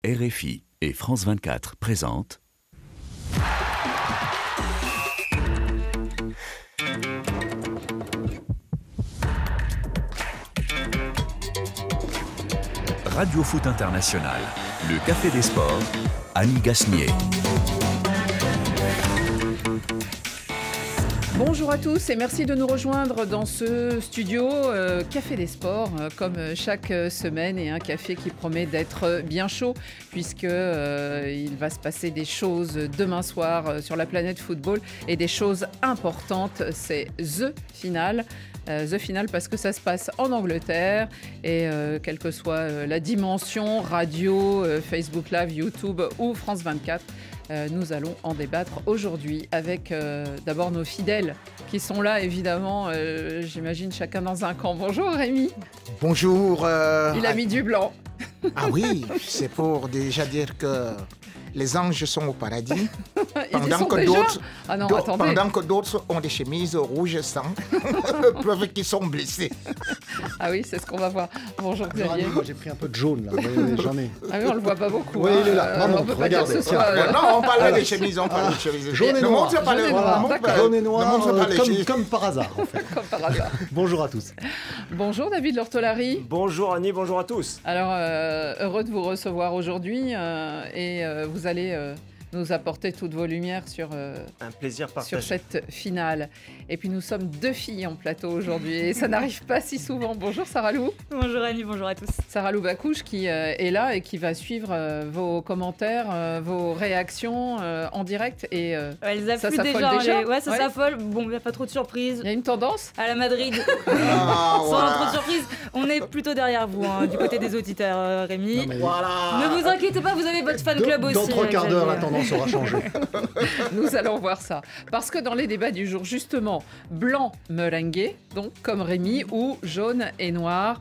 RFI et France 24 présentent Radio Foot International, le Café des Sports, Annie Gasnier. Bonjour à tous et merci de nous rejoindre dans ce studio Café des Sports, comme chaque semaine, et un café qui promet d'être bien chaud puisque il va se passer des choses demain soir sur la planète football et des choses importantes. C'est The Final parce que ça se passe en Angleterre et quelle que soit la dimension, radio, Facebook Live, YouTube ou France 24, nous allons en débattre aujourd'hui avec d'abord nos fidèles qui sont là, évidemment, j'imagine chacun dans un camp. Bonjour Rémi. Bonjour. Il a mis du blanc. Ah oui, c'est pour déjà dire que les anges sont au paradis, pendant que d'autres ont des chemises rouges sang, preuve qu'ils sont blessés. Ah oui, c'est ce qu'on va voir. Bonjour Xavier. Moi j'ai pris un peu de jaune là, j'en ai. Ah oui, on le voit pas beaucoup. Oui, il est là. On peut pas dire que ce soit... Non, on parle des chemises, on parle des chemises. Jaune et noir. Jaune et noir, comme par hasard en fait. Comme par hasard. Bonjour à tous. Bonjour David Lortolari. Bonjour Annie, bonjour à tous. Alors, heureux de vous recevoir aujourd'hui et vous allez nous apporter toutes vos lumières sur, un plaisir partagé. sur cette finale. Et puis nous sommes deux filles en plateau aujourd'hui et ça n'arrive pas si souvent. Bonjour Sarah Lou. Bonjour Annie, bonjour à tous. Sarah Lou Bakouche qui est là et qui va suivre vos commentaires, vos réactions en direct. Et elles affluent ça s'affole déjà. Ouais, ça s'affole. Bon, il n'y a pas trop de surprises. Il y a une tendance à la Madrid. Sans trop de surprises. On est plutôt derrière vous, du côté des auditeurs, Rémi. Voilà. Ne vous inquiétez pas, vous avez votre fan club aussi. Dans 3 quarts d'heure, la tendance aura changé. Nous allons voir ça. Parce que dans les débats du jour, justement, blanc merengue, donc comme Rémi, ou jaune et noir.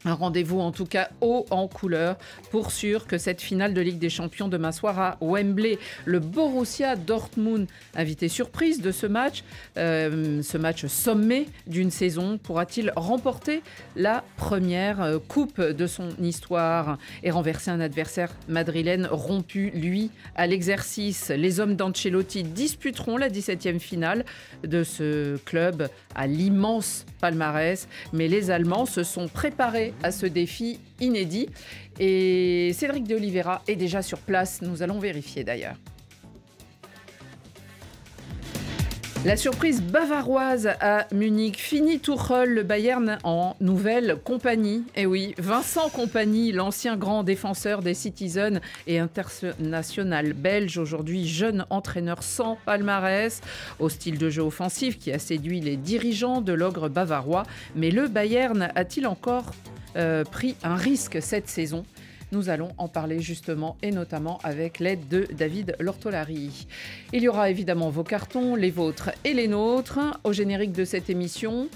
Un rendez-vous en tout cas haut en couleur pour sûr que cette finale de Ligue des Champions demain soir à Wembley. Le Borussia Dortmund, invité surprise de ce match sommet d'une saison, pourra-t-il remporter la première coupe de son histoire et renverser un adversaire madrilène rompu, lui, à l'exercice. Les hommes d'Ancelotti disputeront la 17e finale de ce club à l'immense palmarès, mais les Allemands se sont préparés à ce défi inédit. Et Cédric de Oliveira est déjà sur place. Nous allons vérifier d'ailleurs. La surprise bavaroise à Munich. Fini Tuchel, le Bayern en nouvelle compagnie. Et oui, Vincent Kompany, l'ancien grand défenseur des Citizens et international belge, aujourd'hui jeune entraîneur sans palmarès, au style de jeu offensif qui a séduit les dirigeants de l'ogre bavarois. Mais le Bayern a-t-il encore pris un risque cette saison ? Nous allons en parler justement et notamment avec l'aide de David Lortolari. Il y aura évidemment vos cartons, les vôtres et les nôtres. Au générique de cette émission,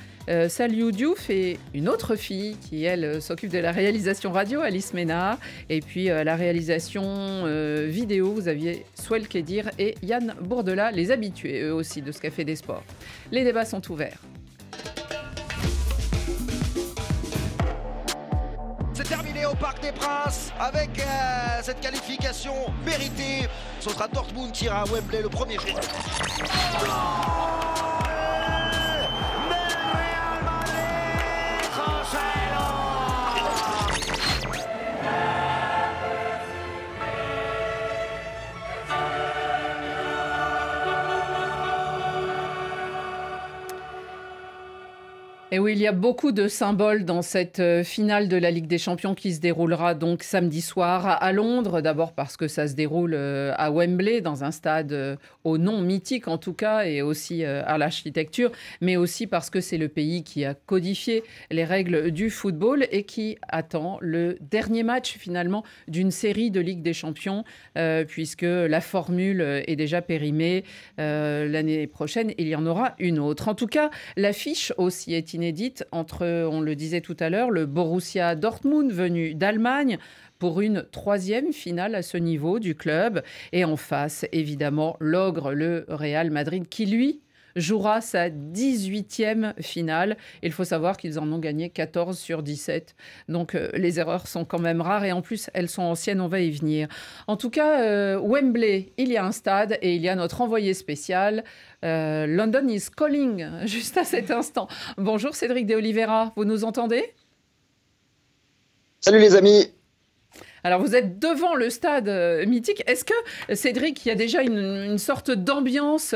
Saliou Diouf et une autre fille qui, elle, s'occupe de la réalisation radio, Alice Ménard. Et puis la réalisation vidéo, vous aviez Swell Kedir et Yann Bourdela, les habitués eux aussi de ce Café des Sports. Les débats sont ouverts. C'est terminé au Parc des Princes avec cette qualification méritée. Ce sera Dortmund qui ira à Wembley le 1er juin. Et oui, il y a beaucoup de symboles dans cette finale de la Ligue des Champions qui se déroulera donc samedi soir à Londres. D'abord parce que ça se déroule à Wembley, dans un stade au nom mythique en tout cas, et aussi à l'architecture, mais aussi parce que c'est le pays qui a codifié les règles du football et qui attend le dernier match finalement d'une série de Ligue des Champions, puisque la formule est déjà périmée. L'année prochaine, il y en aura une autre. En tout cas, l'affiche aussi est inédite entre, on le disait tout à l'heure, le Borussia Dortmund venu d'Allemagne pour une 3e finale à ce niveau du club. Et en face, évidemment, l'ogre, le Real Madrid, qui lui jouera sa 18e finale. Il faut savoir qu'ils en ont gagné 14 sur 17. Donc les erreurs sont quand même rares et en plus elles sont anciennes, on va y venir. En tout cas, Wembley, il y a un stade et il y a notre envoyé spécial. London is calling, juste à cet instant. Bonjour Cédric de Oliveira, vous nous entendez ? Salut les amis. Alors vous êtes devant le stade mythique. Est-ce que, Cédric, il y a déjà une sorte d'ambiance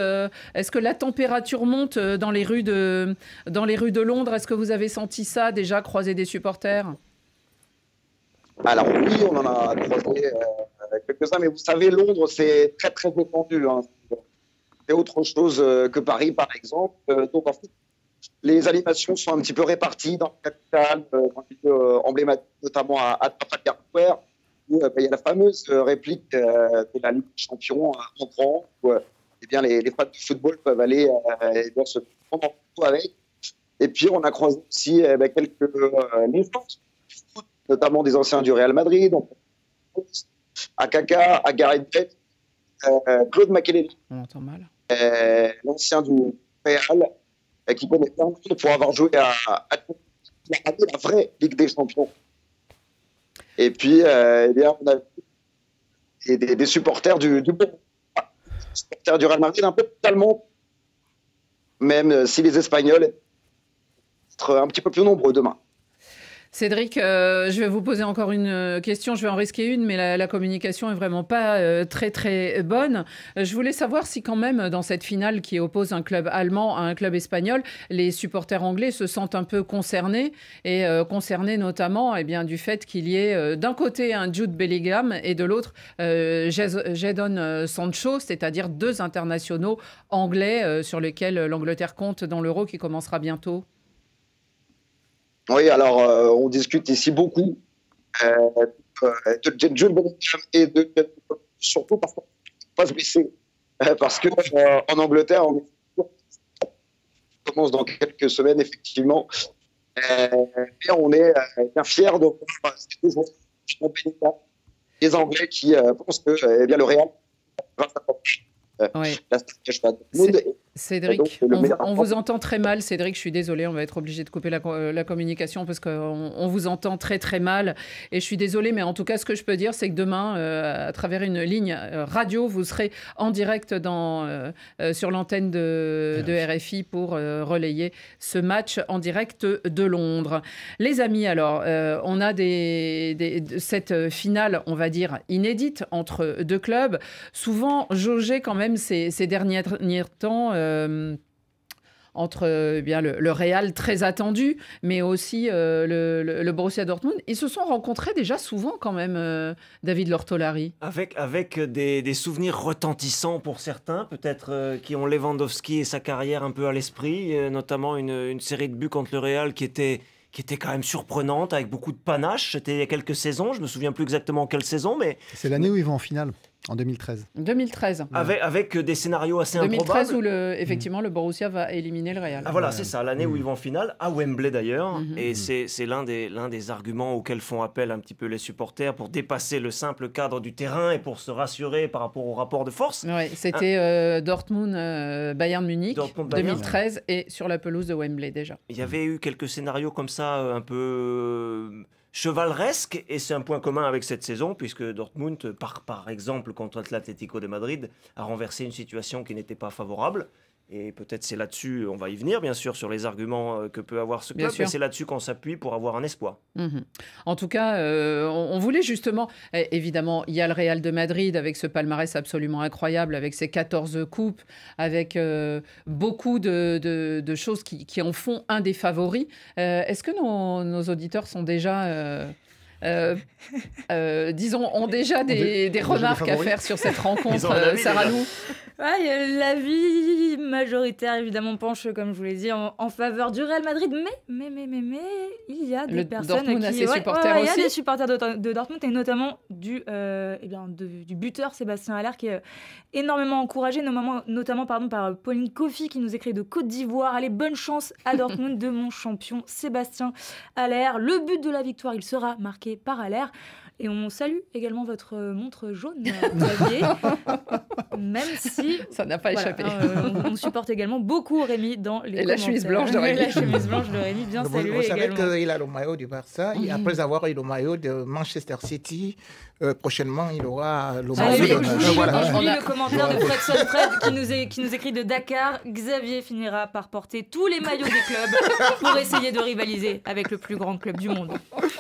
est-ce que la température monte dans les rues de Londres ? Est-ce que vous avez senti ça déjà, croiser des supporters ? Alors oui, on en a croisé quelques-uns, mais vous savez, Londres, c'est très très étendu. Hein. C'est autre chose que Paris, par exemple. Donc en fait, les animations sont un petit peu réparties dans la capitale, dans les lieux emblématiques, notamment à Trafalgar Square, où il y a la fameuse réplique de la Ligue des Champions en grand, où eh bien, les fans de football peuvent aller se prendre en photo avec. Et puis, on a croisé aussi quelques légendes, notamment des anciens du Real Madrid, donc, à Kaka, à Gareth Bale, Claude Makelele, l'ancien du Real, qui connaît bien pour avoir joué à la vraie Ligue des Champions. Et puis, eh bien, on a des supporters du Real Madrid un peu totalement, même si les Espagnols seront un petit peu plus nombreux demain. Cédric, je vais vous poser encore une question. Je vais en risquer une, mais la communication est vraiment pas très très bonne. Je voulais savoir si quand même, dans cette finale qui oppose un club allemand à un club espagnol, les supporters anglais se sentent un peu concernés, et concernés notamment du fait qu'il y ait d'un côté un Jude Bellingham et de l'autre Jadon Sancho, c'est-à-dire deux internationaux anglais sur lesquels l'Angleterre compte dans l'Euro qui commencera bientôt. Oui, alors on discute ici beaucoup de Jude Bellingham et surtout parce qu'on ne peut pas se blesser. Parce qu'en Angleterre, on commence dans quelques semaines, effectivement. Et on est bien fiers de voir les Anglais qui pensent que le Real va s'approcher. Oui. Cédric, on vous entend très mal. Cédric, je suis désolée, on va être obligé de couper la communication parce qu'on vous entend très très mal. Et je suis désolée, mais en tout cas, ce que je peux dire, c'est que demain, à travers une ligne radio, vous serez en direct sur l'antenne de RFI pour relayer ce match en direct de Londres. Les amis, alors, on a cette finale, on va dire, inédite entre deux clubs, souvent jaugée quand même ces derniers temps entre le Real très attendu, mais aussi le Borussia Dortmund. Ils se sont rencontrés déjà souvent quand même, David Lortolari. Avec des souvenirs retentissants pour certains, peut-être qui ont Lewandowski et sa carrière un peu à l'esprit, notamment une série de buts contre le Real qui était quand même surprenante, avec beaucoup de panache. C'était il y a quelques saisons, je me souviens plus exactement quelle saison, mais... C'est l'année où ils vont en finale. En 2013. 2013. Avec des scénarios assez 2013 improbables. 2013 où effectivement le Borussia va éliminer le Real. Ah voilà, c'est ça, l'année où ils vont en finale, à Wembley d'ailleurs. Et c'est l'un des arguments auxquels font appel un petit peu les supporters pour dépasser le simple cadre du terrain et pour se rassurer par rapport au rapport de force. Oui, c'était Dortmund-Bayern Munich, 2013, et sur la pelouse de Wembley déjà. Il y avait eu quelques scénarios comme ça, un peu... chevaleresque, et c'est un point commun avec cette saison, puisque Dortmund, par exemple, contre l'Atlético de Madrid, a renversé une situation qui n'était pas favorable. Et peut-être c'est là-dessus, on va y venir bien sûr sur les arguments que peut avoir ce club, mais c'est là-dessus qu'on s'appuie pour avoir un espoir. En tout cas, on voulait justement, évidemment, il y a le Real de Madrid avec ce palmarès absolument incroyable, avec ses 14 coupes, avec beaucoup de choses qui en font un des favoris. Est-ce que nos auditeurs sont déjà... ont déjà des remarques à faire sur cette rencontre, Sarah Lou? L'avis majoritaire, évidemment, penche, comme je vous l'ai dit, en faveur du Real Madrid, mais il y a des personnes Dortmund qui... a ses supporters aussi. Il y a des supporters de Dortmund, et notamment du buteur Sébastien Haller, qui est énormément encouragé, notamment par Pauline Coffey, qui nous écrit de Côte d'Ivoire. Allez, bonne chance à Dortmund de mon champion Sébastien Haller. Le but de la victoire, il sera marqué par Haller. Et on salue également votre montre jaune, Xavier, même si... Ça n'a pas échappé. On supporte également beaucoup Rémi dans les commentaires. La chemise blanche de Rémi. La chemise blanche de Rémi, bien saluée Vous savez également. qu'il a le maillot du Barça, et après avoir eu le maillot de Manchester City, prochainement il aura le maillot Je lis le commentaire de Fred qui nous écrit de Dakar. Xavier finira par porter tous les maillots des clubs pour essayer de rivaliser avec le plus grand club du monde.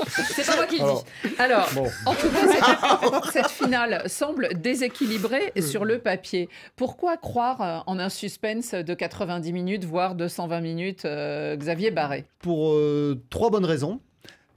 C'est pas moi qui le dis. Alors, en tout cas, cette finale semble déséquilibrée sur le papier. Pourquoi croire en un suspense de 90 minutes, voire 220 minutes, Xavier Barré? Pour 3 bonnes raisons.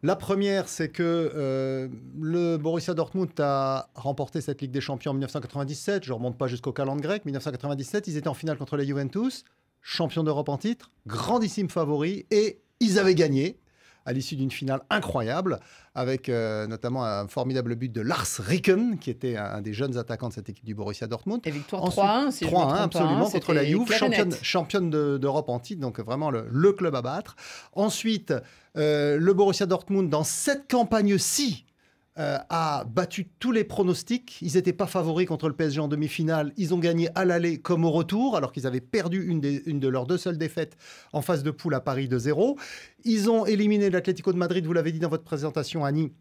La première, c'est que le Borussia Dortmund a remporté cette Ligue des Champions en 1997. Je ne remonte pas jusqu'au calendrier grec. 1997, ils étaient en finale contre la Juventus, champion d'Europe en titre, grandissime favori, et ils avaient gagné à l'issue d'une finale incroyable, avec notamment un formidable but de Lars Ricken, qui était un des jeunes attaquants de cette équipe du Borussia Dortmund. Et victoire 3-1, si 3-1, absolument, pas, contre la Juve, championne d'Europe en titre, donc vraiment le club à battre. Ensuite, le Borussia Dortmund, dans cette campagne-ci, a battu tous les pronostics. Ils n'étaient pas favoris contre le PSG en demi-finale. Ils ont gagné à l'aller comme au retour, alors qu'ils avaient perdu une de leurs 2 seules défaites en phase de poule à Paris 2-0. Ils ont éliminé l'Atlético de Madrid, vous l'avez dit dans votre présentation, Annie.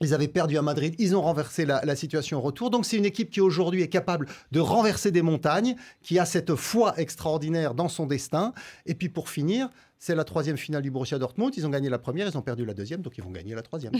Ils avaient perdu à Madrid, ils ont renversé la situation au retour. Donc c'est une équipe qui aujourd'hui est capable de renverser des montagnes, qui a cette foi extraordinaire dans son destin. Et puis pour finir, c'est la 3e finale du Borussia Dortmund. Ils ont gagné la première, ils ont perdu la 2e, donc ils vont gagner la 3e.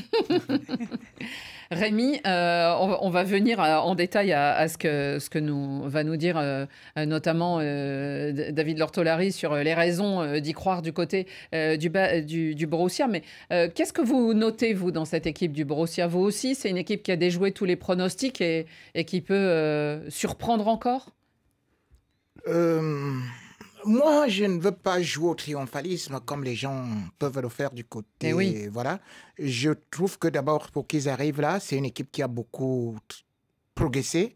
Rémi, on va venir en détail à ce que va nous dire notamment David Lortolari sur les raisons d'y croire du côté du Borussia. Mais qu'est-ce que vous notez, vous, dans cette équipe du Borussia? Vous aussi, c'est une équipe qui a déjoué tous les pronostics et qui peut surprendre encore? Moi, je ne veux pas jouer au triomphalisme comme les gens peuvent le faire du côté. Oui. Voilà. Je trouve que d'abord, pour qu'ils arrivent là, c'est une équipe qui a beaucoup progressé.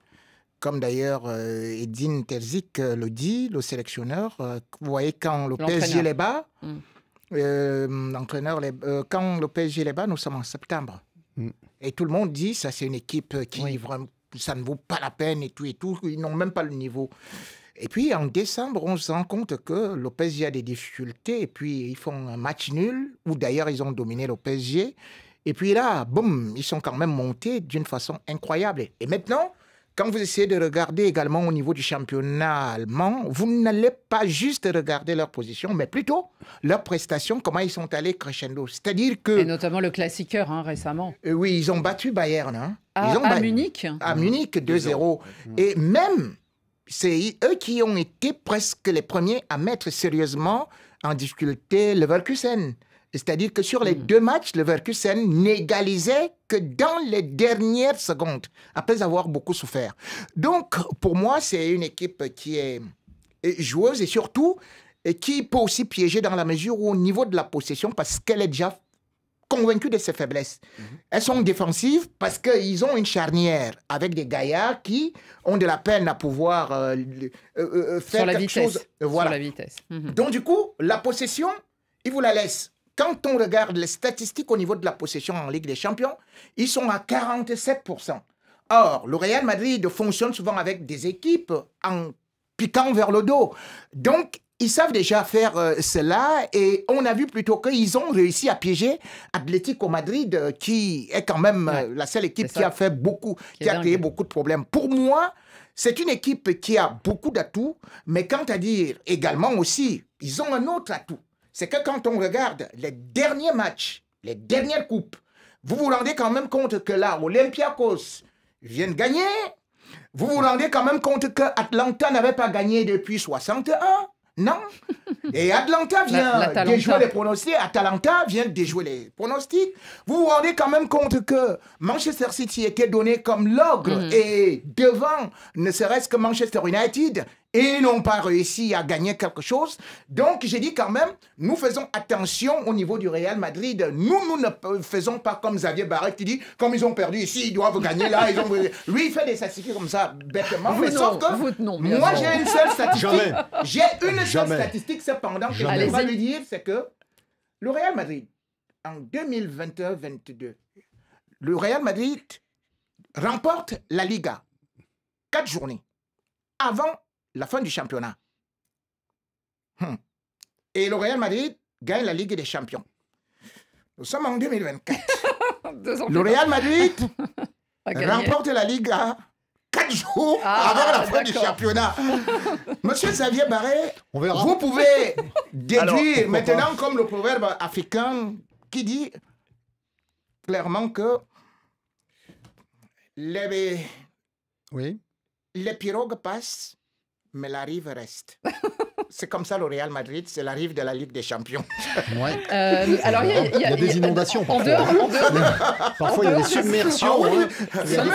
Comme d'ailleurs Edin Terzic le dit, le sélectionneur. Vous voyez, quand le PSG les bat, l'entraîneur, quand le PSG les bat, nous sommes en septembre. Et tout le monde dit, ça c'est une équipe qui vraiment, ça ne vaut pas la peine et tout. Ils n'ont même pas le niveau. Et puis, en décembre, on se rend compte que le PSG a des difficultés. Et puis, ils font un match nul, où d'ailleurs, ils ont dominé le PSG. Et puis là, boum, ils sont quand même montés d'une façon incroyable. Et maintenant, quand vous essayez de regarder également au niveau du championnat allemand, vous n'allez pas juste regarder leur position, mais plutôt leur prestation, comment ils sont allés crescendo. C'est-à-dire que... Et notamment le classiqueur, récemment. Oui, ils ont battu Bayern. À Munich. À Munich, 2-0. Et même... c'est eux qui ont été presque les premiers à mettre sérieusement en difficulté Leverkusen. C'est-à-dire que sur les 2 matchs, Leverkusen n'égalisait que dans les dernières secondes, après avoir beaucoup souffert. Donc, pour moi, c'est une équipe qui est joueuse et surtout qui peut aussi piéger dans la mesure où au niveau de la possession, parce qu'elle est déjà convaincus de ses faiblesses. Elles sont défensives parce qu'ils ont une charnière avec des gaillards qui ont de la peine à pouvoir faire quelque chose. Voilà. Sur la vitesse. Donc du coup, la possession, ils vous la laissent. Quand on regarde les statistiques au niveau de la possession en Ligue des Champions, ils sont à 47%. Or, le Real Madrid fonctionne souvent avec des équipes en piquant vers le dos. Donc, ils savent déjà faire cela et on a vu plutôt qu'ils ont réussi à piéger Atlético Madrid qui est quand même la seule équipe qui a fait beaucoup, qui a créé beaucoup de problèmes. Pour moi, c'est une équipe qui a beaucoup d'atouts, mais quant à dire également aussi, ils ont un autre atout. C'est que quand on regarde les derniers matchs, les dernières coupes, vous vous rendez quand même compte que là, Olympiakos vient de gagner. Vous vous rendez quand même compte que Atlanta n'avait pas gagné depuis 61. Non. Et Atlanta vient déjouer les pronostics. Atalanta vient déjouer les pronostics. Vous vous rendez quand même compte que Manchester City était donné comme l'ogre et devant, ne serait-ce que Manchester United, et n'ont pas réussi à gagner quelque chose. Donc, j'ai dit quand même, nous faisons attention au niveau du Real Madrid. Nous ne faisons pas comme Xavier Barré qui dit, comme ils ont perdu ici, ils doivent gagner là. Lui, il fait des statistiques comme ça, bêtement. Mais sauf que moi, j'ai une seule statistique. J'ai une seule statistique, cependant, que je ne vais pas lui dire, c'est que le Real Madrid, en 2021-22, le Real Madrid remporte la Liga 4 journées avant la fin du championnat. Et le Real Madrid gagne la Ligue des Champions. Nous sommes en 2024. Le Real Madrid remporte la Liga 4 jours avant la fin du championnat. Monsieur Xavier Barret, vous pouvez déduire maintenant comme le proverbe africain qui dit clairement que les pirogues passent, mais la rive reste. C'est comme ça le Real Madrid, c'est la rive de la Ligue des Champions. Alors il y a des inondations parfois. Parfois il y a des submersions. Même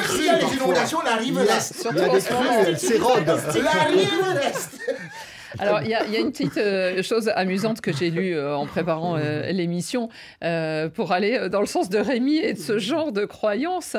s'il y a des inondations, la rive reste. Il y a des crues, elle s'érode. La rive reste. Alors, il y a une petite chose amusante que j'ai lue en préparant l'émission pour aller dans le sens de Rémi et de ce genre de croyances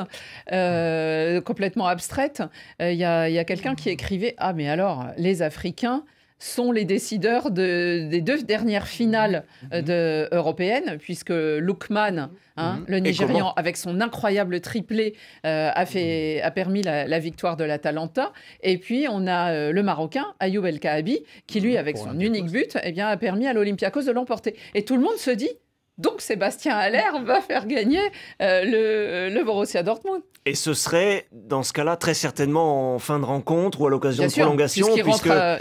complètement abstraites. Il y a quelqu'un qui écrivait « Ah, mais alors, les Africains sont les décideurs des 2 dernières finales européennes, puisque Lookman, le Nigérian, avec son incroyable triplé, a permis la victoire de l'Atalanta. Et puis, on a le Marocain, Ayoub El Kaabi, qui, lui, avec son unique but, a permis à l'Olympiakos de l'emporter. Et tout le monde se dit, donc Sébastien Haller va faire gagner le Borussia Dortmund. Et ce serait, dans ce cas-là, très certainement en fin de rencontre ou à l'occasion de prolongation.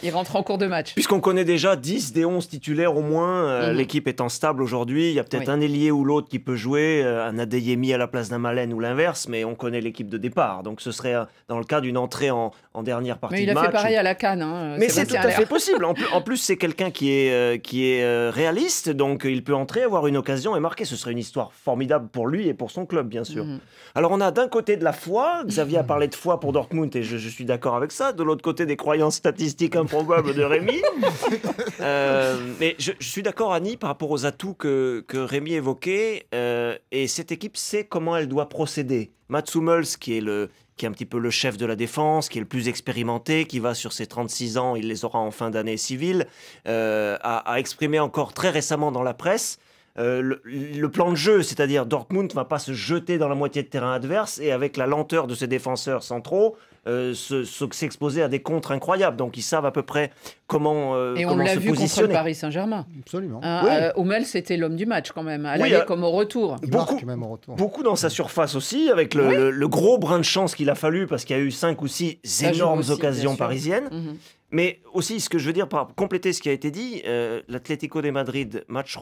Il rentre en cours de match. Puisqu'on connaît déjà 10 des 11 titulaires au moins, l'équipe étant stable aujourd'hui. Il y a peut-être un ailier ou l'autre qui peut jouer, un Adeyemi à la place d'un Malen ou l'inverse, mais on connaît l'équipe de départ. Donc ce serait dans le cas d'une entrée en dernière partie de match. Mais il a fait pareil à la CAN. Mais c'est tout à fait possible. En plus, c'est quelqu'un qui est réaliste, donc il peut entrer, avoir une occasion et marquer. Ce serait une histoire formidable pour lui et pour son club, bien sûr. Alors on a d'un côté de la foi, Xavier a parlé de foi pour Dortmund et je suis d'accord avec ça, de l'autre côté des croyances statistiques improbables de Rémi. Mais je suis d'accord, Annie, par rapport aux atouts que Rémi évoquait, et cette équipe sait comment elle doit procéder. Mats Hummels, qui est un petit peu le chef de la défense, qui est le plus expérimenté, qui va sur ses 36 ans, il les aura en fin d'année civile, a exprimé encore très récemment dans la presse le plan de jeu, c'est-à-dire Dortmund ne va pas se jeter dans la moitié de terrain adverse et avec la lenteur de ses défenseurs centraux s'exposer à des contres incroyables. Donc ils savent à peu près comment se positionner. Et on l'a vu contre le Paris Saint-Germain. Absolument. Hummels, c'était l'homme du match quand même, à l'aller comme au retour. Beaucoup dans sa surface aussi, avec le gros brin de chance qu'il a fallu parce qu'il y a eu 5 ou 6 énormes occasions parisiennes. Mais aussi, ce que je veux dire, pour compléter ce qui a été dit, l'Atlético de Madrid, match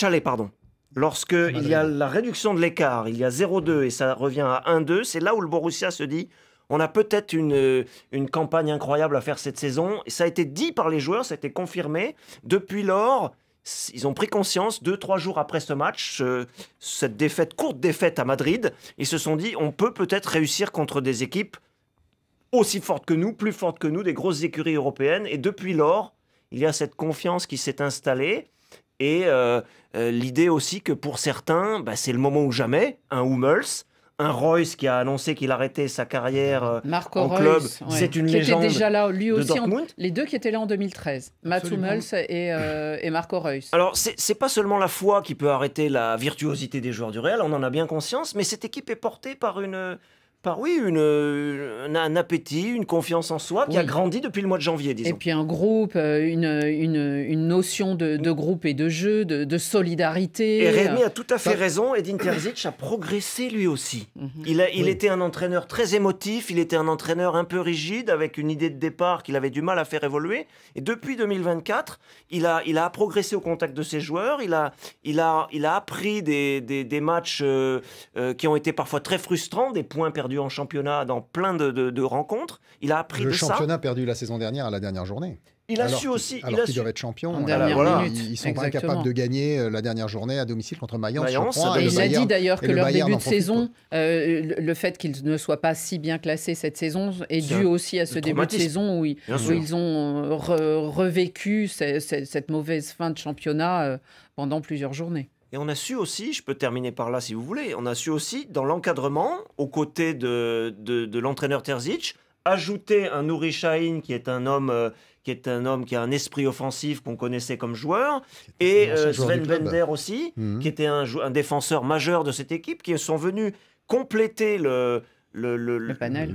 aller, pardon. Lorsqu'il y a la réduction de l'écart, il y a 0-2 et ça revient à 1-2, c'est là où le Borussia se dit on a peut-être une campagne incroyable à faire cette saison. Et ça a été dit par les joueurs, ça a été confirmé. Depuis lors, ils ont pris conscience, 2-3 jours après ce match, cette courte défaite à Madrid, ils se sont dit on peut peut-être réussir contre des équipes aussi fortes que nous, plus fortes que nous, des grosses écuries européennes. Et depuis lors, il y a cette confiance qui s'est installée. Et l'idée aussi que pour certains, c'est le moment ou jamais. Un Hummels, un Reus qui a annoncé qu'il arrêtait sa carrière en club. C'est une légende qui était déjà là, lui aussi, les deux qui étaient là en 2013. Mats Hummels et Marco Reus. Alors, c'est pas seulement la foi qui peut arrêter la virtuosité des joueurs du Real, on en a bien conscience, mais cette équipe est portée par un appétit, une confiance en soi qui a grandi depuis le mois de janvier, disons. Et puis un groupe, une notion de groupe et de jeu, de solidarité. Et Rémi a tout à fait raison, Edin Terzic a progressé lui aussi. Il était un entraîneur très émotif, il était un entraîneur un peu rigide, avec une idée de départ qu'il avait du mal à faire évoluer. Et depuis 2024, il a progressé au contact de ses joueurs, il a appris des matchs qui ont été parfois très frustrants, des points perdus en championnat dans plein de rencontres. Il a appris de ça. Le championnat perdu la saison dernière à la dernière journée. Il a su aussi. Alors qu'ils doivent être champions. Ils sont pas incapables de gagner la dernière journée à domicile contre Mayence. Il a dit d'ailleurs que leur début de saison, le fait qu'ils ne soient pas si bien classés cette saison est dû aussi à ce début de saison où ils ont revécu cette mauvaise fin de championnat pendant plusieurs journées. Et on a su aussi, je peux terminer par là si vous voulez, on a su aussi dans l'encadrement, aux côtés de l'entraîneur Terzic, ajouter un Nouri Sahin qui est un homme qui est un homme qui a un esprit offensif qu'on connaissait comme joueur, et Sven Bender aussi, qui était un défenseur majeur de cette équipe, qui sont venus compléter le panel.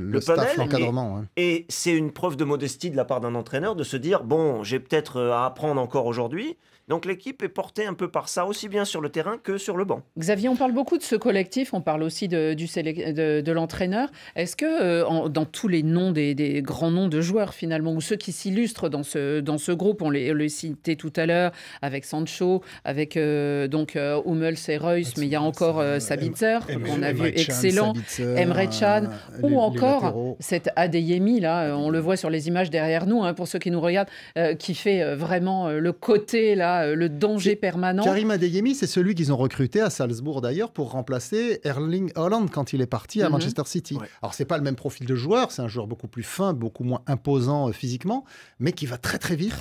L'encadrement. Et c'est une preuve de modestie de la part d'un entraîneur de se dire, bon, j'ai peut-être à apprendre encore aujourd'hui. Donc l'équipe est portée un peu par ça, aussi bien sur le terrain que sur le banc. Xavier, on parle beaucoup de ce collectif, on parle aussi de l'entraîneur. Est-ce que dans tous les noms des grands noms de joueurs finalement, ou ceux qui s'illustrent dans ce groupe, on les citait tout à l'heure, avec Sancho, avec Hummels et Reus, mais il y a encore Sabitzer, qu'on a vu excellent, Emre Can, ou encore cet Adeyemi, là, on le voit sur les images derrière nous, pour ceux qui nous regardent, qui fait vraiment le côté, là, le danger permanent. Karim Adeyemi, c'est celui qu'ils ont recruté à Salzbourg d'ailleurs pour remplacer Erling Haaland quand il est parti à Manchester City. Ouais. Alors c'est pas le même profil de joueur, c'est un joueur beaucoup plus fin, beaucoup moins imposant physiquement, mais qui va très très vite,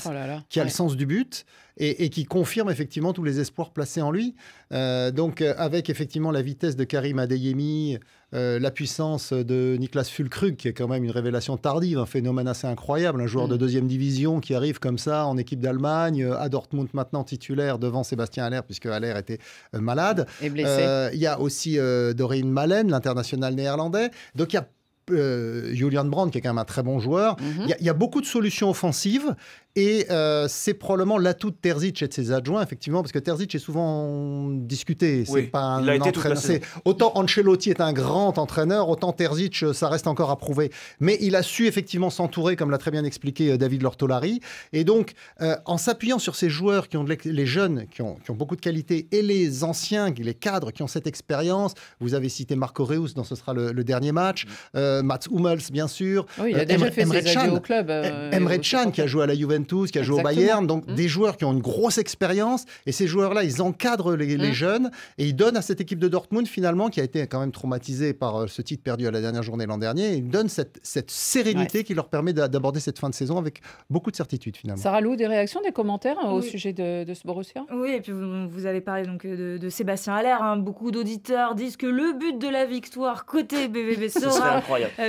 qui a le sens du but et qui confirme effectivement tous les espoirs placés en lui. Donc avec effectivement la vitesse de Karim Adeyemi, la puissance de Niklas Füllkrug, qui est quand même une révélation tardive, un phénomène assez incroyable, un joueur de deuxième division qui arrive comme ça en équipe d'Allemagne, à Dortmund maintenant titulaire devant Sébastien Haller, puisque Haller était malade. Et blessé. Il y a aussi Doreen Malen, l'international néerlandais. Donc il y a Julian Brandt, qui est quand même un très bon joueur. Il y a beaucoup de solutions offensives. Et c'est probablement l'atout de Terzic et de ses adjoints, effectivement, parce que Terzic est souvent discuté. C'est pas un entraîneur. Autant Ancelotti est un grand entraîneur, autant Terzic, ça reste encore à prouver. Mais il a su effectivement s'entourer, comme l'a très bien expliqué David Lortolari. Et donc, en s'appuyant sur ces joueurs qui ont les jeunes, qui ont beaucoup de qualité, et les anciens, les cadres qui ont cette expérience, vous avez cité Marco Reus, dans ce sera le dernier match, Mats Hummels, bien sûr. Oui, il a déjà fait ses adieux au club. Emre Can, qui a joué à la Juventus, qui a joué au Bayern, donc des joueurs qui ont une grosse expérience, et ces joueurs-là, ils encadrent les jeunes, et ils donnent à cette équipe de Dortmund, finalement, qui a été quand même traumatisée par ce titre perdu à la dernière journée l'an dernier, ils donnent cette sérénité qui leur permet d'aborder cette fin de saison avec beaucoup de certitude, finalement. Sarah Lou, des réactions, des commentaires au sujet de ce Borussia ? Oui, et puis vous avez parlé donc de Sébastien Haller, beaucoup d'auditeurs disent que le but de la victoire côté BVB sera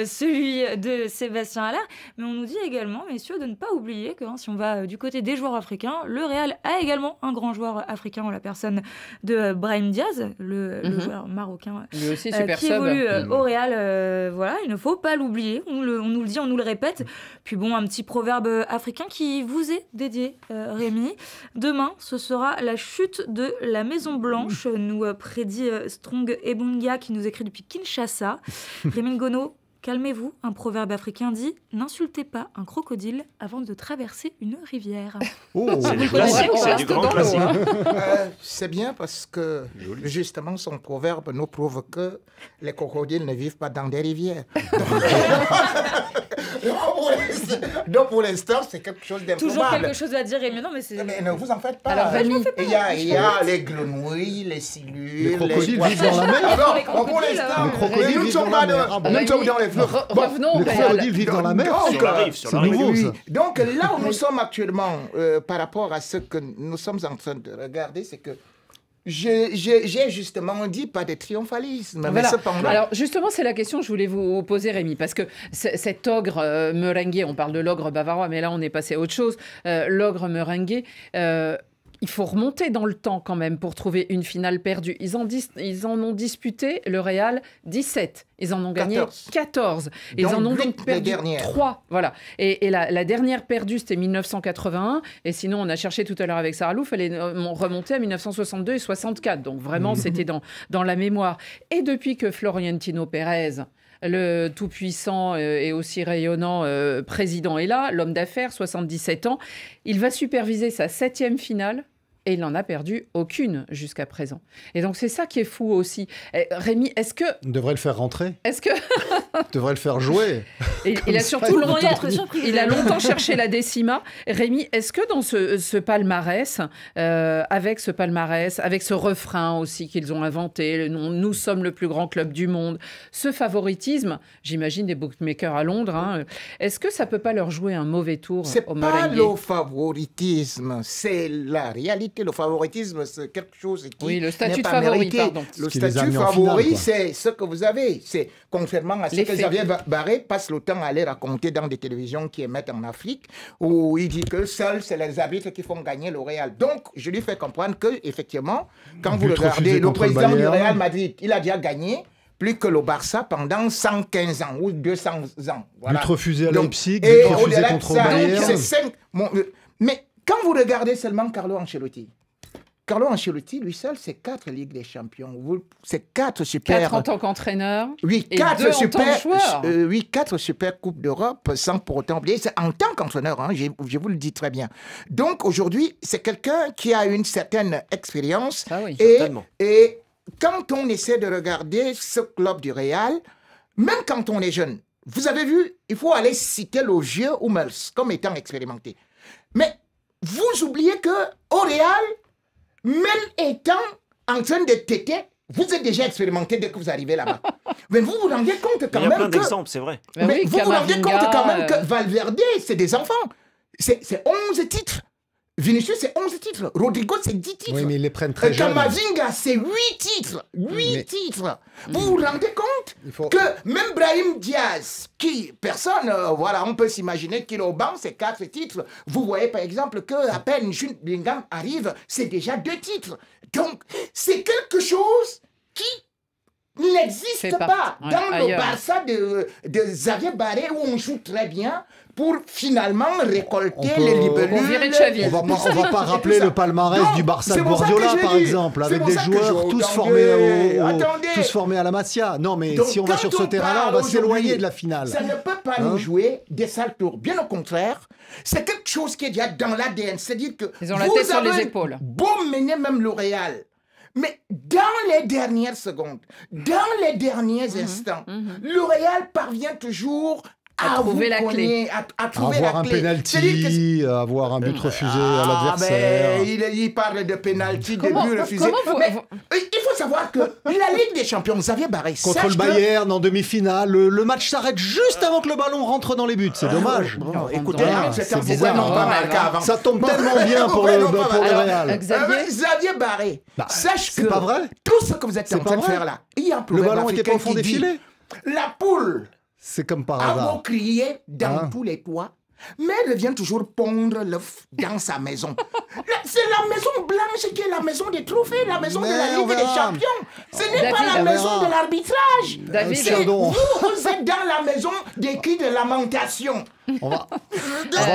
celui de Sébastien Haller, mais on nous dit également, messieurs, de ne pas oublier que si on va du côté des joueurs africains, le Real a également un grand joueur africain en la personne de Brahim Diaz, le joueur marocain aussi, qui évolue au Real. Voilà, il ne faut pas l'oublier, on nous le dit, on nous le répète. Puis bon, un petit proverbe africain qui vous est dédié, Rémi. Demain, ce sera la chute de la Maison Blanche, nous prédit Strong Ebunga, qui nous écrit depuis Kinshasa. Rémi Ngono, calmez-vous, un proverbe africain dit « N'insultez pas un crocodile avant de traverser une rivière ». C'est du classique, c'est du grand classique. C'est bien parce que justement son proverbe nous prouve que les crocodiles ne vivent pas dans des rivières. Donc pour l'instant, c'est quelque chose d'improbable. Toujours quelque chose à dire, mais non, mais c'est... Mais ne vous en faites pas. Alors, Rémi, il y a les grenouilles, les silures... Les crocodiles vivent dans la mer. Alors, pour l'instant, les crocodiles vivent dans la mer. Nous sommes dans les fleuves. Revenons les crocodiles vivent dans la mer. Sur la rive. Nouveau, ça. Donc là où nous sommes actuellement, par rapport à ce que nous sommes en train de regarder, c'est que j'ai justement dit pas de triomphalisme. Voilà. Mais cependant... Alors justement, c'est la question que je voulais vous poser, Rémi, parce que cet ogre merengue, on parle de l'ogre bavarois, mais là on est passé à autre chose, l'ogre merengue... il faut remonter dans le temps quand même pour trouver une finale perdue. Ils en ont disputé, le Real, 17. Ils en ont gagné 14. Ils en ont donc perdu 3. Voilà. Et la dernière perdue, c'était 1981. Et sinon, on a cherché tout à l'heure avec Sarah Lou, il fallait remonter à 1962 et 64. Donc vraiment, c'était dans la mémoire. Et depuis que Florentino Pérez, le tout-puissant et aussi rayonnant président, est là, l'homme d'affaires, 77 ans, il va superviser sa 7e finale. Et il n'en a perdu aucune jusqu'à présent. Et donc, c'est ça qui est fou aussi. Rémi, est-ce que... On devrait le faire rentrer. Est-ce que... On devrait le faire jouer. Il a surtout longtemps cherché la décima. Rémi, est-ce que dans ce palmarès, avec ce refrain aussi qu'ils ont inventé, nous sommes le plus grand club du monde, ce favoritisme, j'imagine des bookmakers à Londres, est-ce que ça ne peut pas leur jouer un mauvais tour au merengue ? C'est pas le favoritisme, c'est la réalité. Le favoritisme, c'est quelque chose qui le statut n'est de pas favori, mérité. pardon. Le statut favori, c'est ce que vous avez. C'est contrairement à ce que Xavier Barré passe le temps à aller raconter dans des télévisions qui émettent en Afrique, où il dit que seuls, c'est les arbitres qui font gagner le Real. Donc, je lui fais comprendre que, effectivement, quand vous regardez le président du Real Madrid, il a déjà gagné plus que le Barça pendant 115 ans ou 200 ans. Voilà. But refusé à Leipzig, et but refusé contre le Bayern. Mais quand vous regardez seulement Carlo Ancelotti, lui seul, c'est 4 Ligues des Champions. C'est 4 super... 4 en tant qu'entraîneur oui, et 2 en tant que joueur. Oui, 4 super Coupes d'Europe, sans pour autant oublier. C'est en tant qu'entraîneur, hein, je vous le dis très bien. Donc, aujourd'hui, c'est quelqu'un qui a une certaine expérience. Ah oui, et quand on essaie de regarder ce club du Real, même quand on est jeune, vous avez vu, il faut aller citer le vieux Hummels comme étant expérimenté. Mais vous oubliez qu'au Real, même étant en train de téter, vous êtes déjà expérimenté dès que vous arrivez là-bas. Mais vous vous rendez compte quand même que... Il y a plein d'exemples, c'est vrai. Mais vous vous rendez compte quand même que Valverde, c'est des enfants. C'est 11 titres. Vinicius, c'est 11 titres. Rodrigo, c'est 10 titres. Oui, mais ils les prennent très jeunes. Camavinga, c'est 8 titres. 8 titres. Vous vous rendez compte que même Brahim Diaz, qui, personne, voilà, on peut s'imaginer qu'il est au banc, c'est 4 titres. Vous voyez par exemple qu'à peine Jude Bellingham arrive, c'est déjà 2 titres. Donc, c'est quelque chose qui n'existe pas dans le Barça de Xavier Barré où on joue très bien pour finalement récolter les libellules. On va pas rappeler le palmarès du Barça de Guardiola, par exemple, avec des joueurs tous formés à la Masia. Non, mais donc, si on va sur ce terrain-là, on va s'éloigner de la finale. Ça ne peut pas nous jouer des sales tours. Bien au contraire, c'est quelque chose qui est déjà dans l'ADN. C'est-à-dire que ils ont la tête sur les épaules. Beau mener même le Real. Mais dans les dernières secondes, dans les derniers instants, le Real parvient toujours à trouver la clé. À avoir un penalty, avoir un but refusé à l'adversaire. Il parle de penalty, de but refusé. Il faut savoir que la Ligue des Champions, Xavier Barré... Contre le Bayern en demi-finale, le match s'arrête juste avant que le ballon rentre dans les buts. C'est dommage. Écoutez, c'est bizarre. Ça tombe tellement bien pour le Real. Xavier Barré, sache que pas vrai. Tout ce que vous êtes en train de faire là, il y a un problème. Le ballon n'était pas au fond des filets. La poule. C'est comme par hasard. A beau crier dans tous les toits, mais elle vient toujours pondre l'œuf dans sa maison. C'est la maison blanche qui est la maison des trophées, la maison de la Ligue des Champions. Ce n'est pas la maison de l'arbitrage. Vous êtes dans la maison des cris de lamentation. On va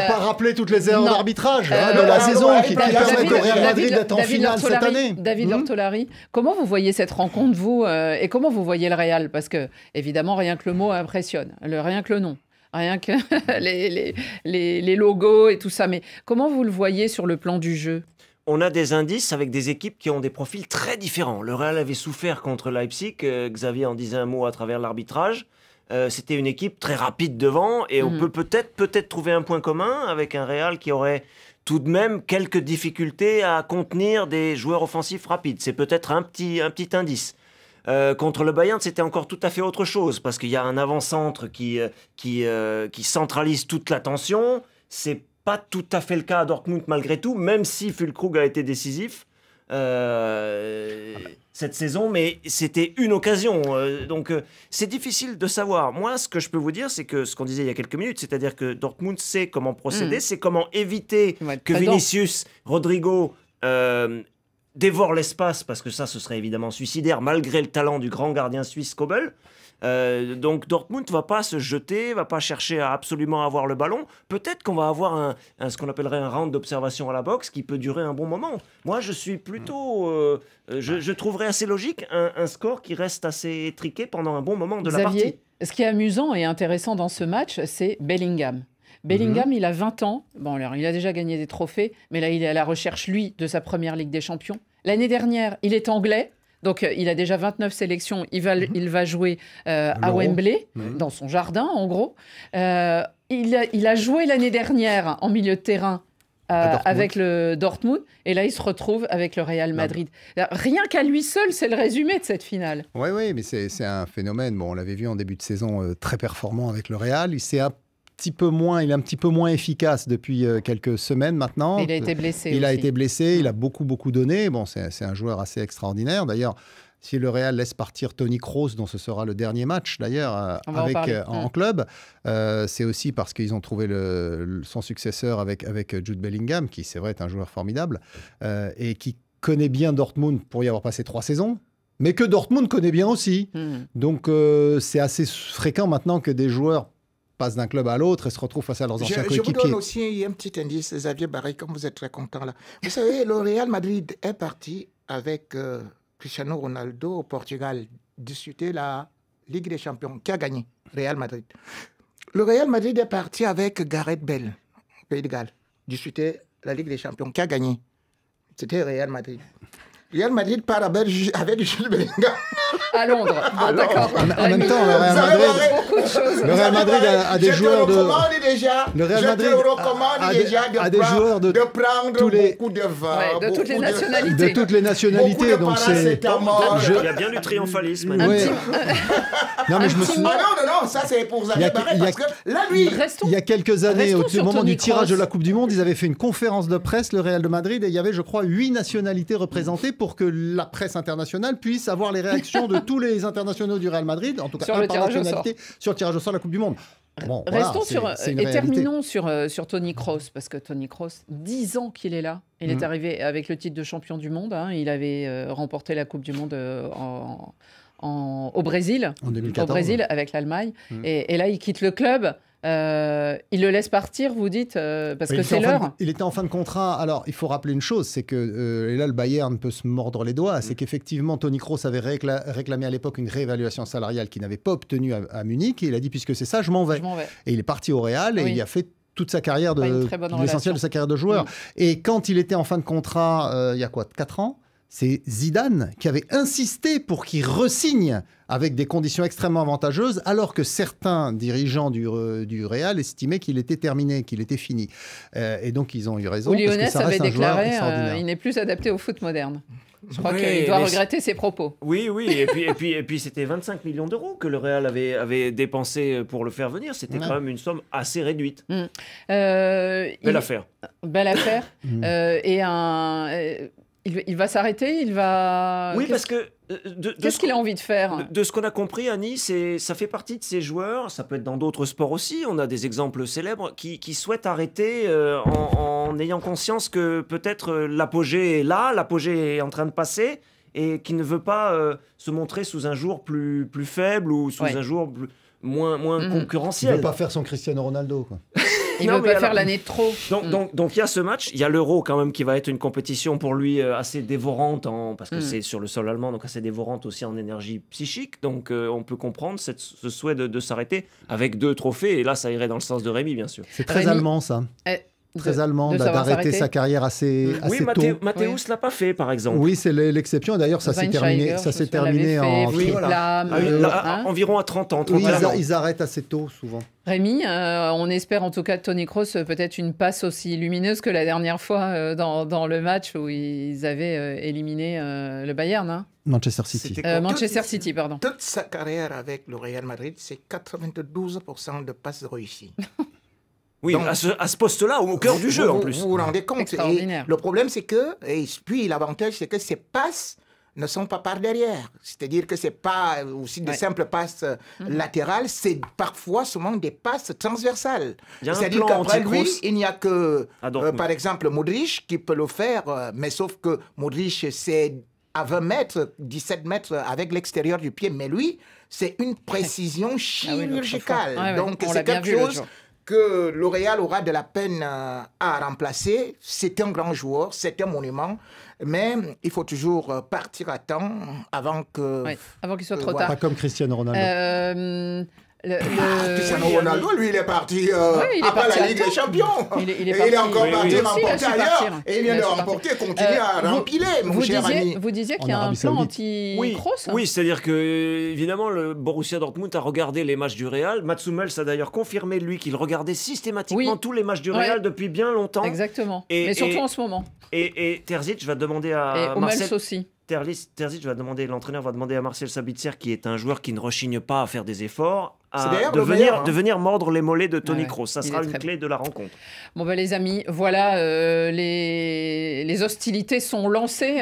pas rappeler toutes les erreurs d'arbitrage de la saison qui permettent au Real Madrid d'être en finale cette année. David Ortolari, comment vous voyez cette rencontre, vous, et comment vous voyez le Real? Parce que, évidemment, rien que le mot impressionne, rien que le nom. Rien que les logos et tout ça. Mais comment vous le voyez sur le plan du jeu? On a des indices avec des équipes qui ont des profils très différents. Le Real avait souffert contre Leipzig. Xavier en disait un mot à travers l'arbitrage. C'était une équipe très rapide devant. Et on peut peut-être trouver un point commun avec un Real qui aurait tout de même quelques difficultés à contenir des joueurs offensifs rapides. C'est peut-être un petit indice. Contre le Bayern, c'était encore tout à fait autre chose, parce qu'il y a un avant-centre qui centralise toute l'attention. C'est pas tout à fait le cas à Dortmund malgré tout, même si Füllkrug a été décisif cette saison, mais c'était une occasion. Donc c'est difficile de savoir. Moi, ce que je peux vous dire, c'est que ce qu'on disait il y a quelques minutes, c'est-à-dire que Dortmund sait comment procéder, c'est comment éviter que Vinicius, Rodrigo... dévore l'espace, parce que ça, ce serait évidemment suicidaire, malgré le talent du grand gardien suisse Kobel. Donc Dortmund ne va pas se jeter, va pas chercher à absolument avoir le ballon. Peut-être qu'on va avoir ce qu'on appellerait un round d'observation à la boxe qui peut durer un bon moment. Moi, je suis plutôt... je trouverais assez logique un score qui reste assez étriqué pendant un bon moment de la partie. Ce qui est amusant et intéressant dans ce match, c'est Bellingham. Bellingham, il a 20 ans. Bon, alors, il a déjà gagné des trophées, mais là, il est à la recherche, lui, de sa première Ligue des Champions. L'année dernière, il est anglais. Donc, il a déjà 29 sélections. Il va jouer à Wembley, dans son jardin, en gros. Il a joué l'année dernière en milieu de terrain avec le Dortmund. Et là, il se retrouve avec le Real Madrid. Rien qu'à lui seul, c'est le résumé de cette finale. Oui, mais c'est un phénomène. Bon, on l'avait vu en début de saison, très performant avec le Real. Il est un petit peu moins efficace depuis quelques semaines maintenant. Il a été blessé. Il a été blessé, il a beaucoup donné. Bon, c'est un joueur assez extraordinaire. D'ailleurs, si le Real laisse partir Toni Kroos, dont ce sera le dernier match d'ailleurs en club, c'est aussi parce qu'ils ont trouvé son successeur avec Jude Bellingham, qui c'est vrai est un joueur formidable et qui connaît bien Dortmund pour y avoir passé 3 saisons. Mais que Dortmund connaît bien aussi. Donc, c'est assez fréquent maintenant que des joueurs passent d'un club à l'autre et se retrouvent face à leurs anciens coéquipiers. Je vous donne aussi un petit indice, Xavier Barry, comme vous êtes très content là. Vous savez, le Real Madrid est parti avec Cristiano Ronaldo au Portugal disputer la Ligue des Champions, qui a gagné, Real Madrid. Le Real Madrid est parti avec Gareth Bale, au Pays de Galles, disputer la Ligue des Champions, qui a gagné. C'était Real Madrid. Real Madrid part avec Jude Bellingham. À Londres. D'accord. En même temps, le Real Madrid a des joueurs de. Le Real Madrid a des joueurs de prendre beaucoup de vin. De toutes les nationalités. De toutes les nationalités. Donc c'est. Il y a bien du triomphalisme. Non, mais je me souviens. Non, ça c'est pour Xavier Barret. Parce que là, lui. Il y a quelques années, au moment du tirage de la Coupe du Monde, ils avaient fait une conférence de presse, le Real de Madrid, et il y avait, je crois, 8 nationalités représentées pour que la presse internationale puisse avoir les réactions de tous les internationaux du Real Madrid, en tout cas sur par nationalité, sur le tirage au sort de la Coupe du Monde. Bon, Restons voilà, terminons sur Toni Kroos, parce que Toni Kroos, 10 ans qu'il est là. Il est arrivé avec le titre de champion du monde. Il avait remporté la Coupe du Monde au Brésil, en 2014, au Brésil avec l'Allemagne. Et là, il quitte le club. Il le laisse partir, vous dites, parce que c'est l'heure. Il était en fin de contrat. Alors, il faut rappeler une chose, c'est que, et là, le Bayern peut se mordre les doigts, c'est qu'effectivement, Toni Kroos avait réclamé à l'époque une réévaluation salariale qu'il n'avait pas obtenue à Munich, et il a dit, puisque c'est ça, je m'en vais. Et il est parti au Real, et il a fait toute sa carrière, l'essentiel de sa carrière de joueur. Et quand il était en fin de contrat, il y a 4 ans, c'est Zidane qui avait insisté pour qu'il re-signe avec des conditions extrêmement avantageuses, alors que certains dirigeants du Real estimaient qu'il était terminé, qu'il était fini. Et donc, ils ont eu raison. Lyonès avait déclaré il n'est plus adapté au foot moderne. Je crois qu'il doit regretter ses propos. Oui. Et puis c'était 25 millions d'euros que le Real avait dépensé pour le faire venir. C'était quand même une somme assez réduite. Belle affaire. Belle affaire. Il va s'arrêter, il va... Oui, parce que... Qu'est-ce qu'il a envie de faire? De ce qu'on a compris, Annie, ça fait partie de ces joueurs, ça peut être dans d'autres sports aussi, on a des exemples célèbres, qui souhaitent arrêter en ayant conscience que peut-être l'apogée est là, l'apogée est en train de passer, et qui ne veut pas se montrer sous un jour plus faible ou sous un jour moins concurrentiel. Il ne veut pas faire son Cristiano Ronaldo, quoi. Il ne veut pas faire l'année de trop. Donc il y a ce match, il y a l'Euro quand même qui va être une compétition pour lui assez dévorante, parce que c'est sur le sol allemand, donc assez dévorante aussi en énergie psychique. Donc on peut comprendre ce souhait de s'arrêter avec 2 trophées. Et là, ça irait dans le sens de Rémi, bien sûr. C'est très allemand, ça. Très allemand d'arrêter sa carrière assez tôt. Mathéus l'a pas fait, par exemple. Oui, c'est l'exception. D'ailleurs, ça s'est terminé en environ à 30 ans. Ils arrêtent assez tôt, souvent. Rémi, on espère en tout cas de Toni Kroos peut-être une passe aussi lumineuse que la dernière fois dans le match où ils avaient éliminé le Bayern. Hein. Manchester City. Manchester City, pardon. Toute sa carrière avec le Real Madrid, c'est 92% de passes réussies. Oui, donc, à ce poste-là, au cœur du jeu, en plus. Vous vous rendez compte. Et le problème, c'est que, et puis l'avantage, c'est que ces passes ne sont pas par derrière. C'est-à-dire que ce n'est pas aussi de simples passes latérales, c'est parfois seulement des passes transversales. C'est-à-dire qu'après lui, il n'y a que, par exemple, Modric qui peut le faire, mais sauf que Modric, c'est à 20 mètres, 17 mètres avec l'extérieur du pied, mais lui, c'est une précision chirurgicale. Donc, c'est quelque chose que le Real aura de la peine à remplacer. C'est un grand joueur, c'est un monument, mais il faut toujours partir à temps avant qu'il soit trop tard. Pas comme Cristiano Ronaldo. Cristiano Ronaldo, lui, il est parti après la Ligue des Champions. Il est encore parti remporter ailleurs. Et il vient de remporter, continue à rempiler, mon cher ami. Vous disiez qu'il y a un plan anti-Kroos. Oui, c'est-à-dire que, évidemment, le Borussia Dortmund a regardé les matchs du Real. Mats Hummels a d'ailleurs confirmé, lui, qu'il regardait systématiquement tous les matchs du Real depuis bien longtemps. Exactement. Mais surtout en ce moment. Et Terzic va demander à Marcel... Hummels aussi. L'entraîneur va demander à Marcel Sabitzer, qui est un joueur qui ne rechigne pas à faire des efforts, de venir mordre les mollets de Toni Kroos. Ça sera une clé de la rencontre. Bon, les amis, voilà, les hostilités sont lancées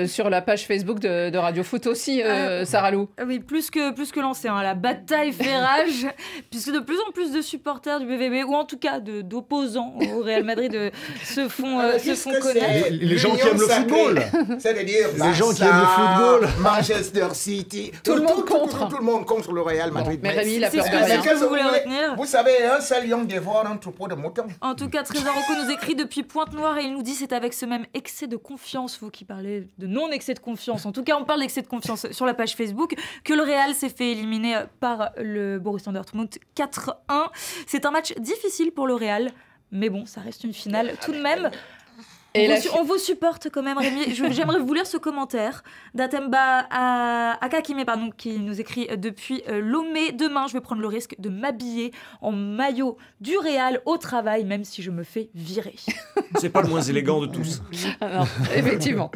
sur la page Facebook de Radio Foot aussi, Sarah Lou. Oui, plus que lancées. Hein. La bataille fait rage, puisque de plus en plus de supporters du BVB, ou en tout cas d'opposants au Real Madrid, se font connaître. Les gens qui aiment le football. C'est-à-dire les gens qui aiment le football. Manchester City. Tout le monde contre le Real Madrid. Mais Rémi, il a peur de rien. rien. Vous voulez retenir. Vous savez, un seul lion dévore un troupeau de moutons. En tout cas, Trésor Rocco nous écrit depuis Pointe-Noire et il nous dit c'est avec ce même excès de confiance, vous qui parlez de non-excès de confiance, en tout cas on parle d'excès de confiance sur la page Facebook, que le Real s'est fait éliminer par le Borussia Dortmund 4-1. C'est un match difficile pour le Real, mais bon, ça reste une finale tout de même. On vous supporte quand même, Rémi. J'aimerais vous lire ce commentaire d'Atemba Akakime, qui nous écrit depuis Lomé. Demain, je vais prendre le risque de m'habiller en maillot du Real au travail, même si je me fais virer. C'est pas le moins élégant de tous. Non, effectivement.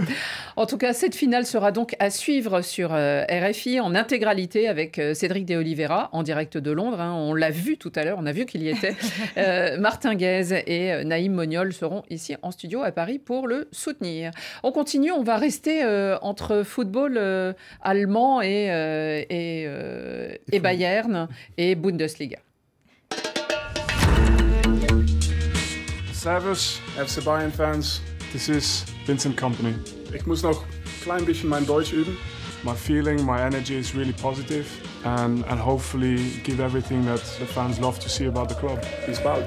En tout cas, cette finale sera donc à suivre sur RFI en intégralité avec Cédric de Oliveira en direct de Londres. Hein. On l'a vu tout à l'heure, on a vu qu'il y était. Martin Guez et Naïm Moniol seront ici en studio à Paris pour le soutenir. On continue, on va rester entre football allemand et Bayern et Bundesliga. Servus, FC Bayern fans. This is Vincent Kompany. Ich muss noch ein klein bisschen mein Deutsch üben. My feeling, my energy is really positive and hopefully give everything that the fans love to see about the club. Bis bald.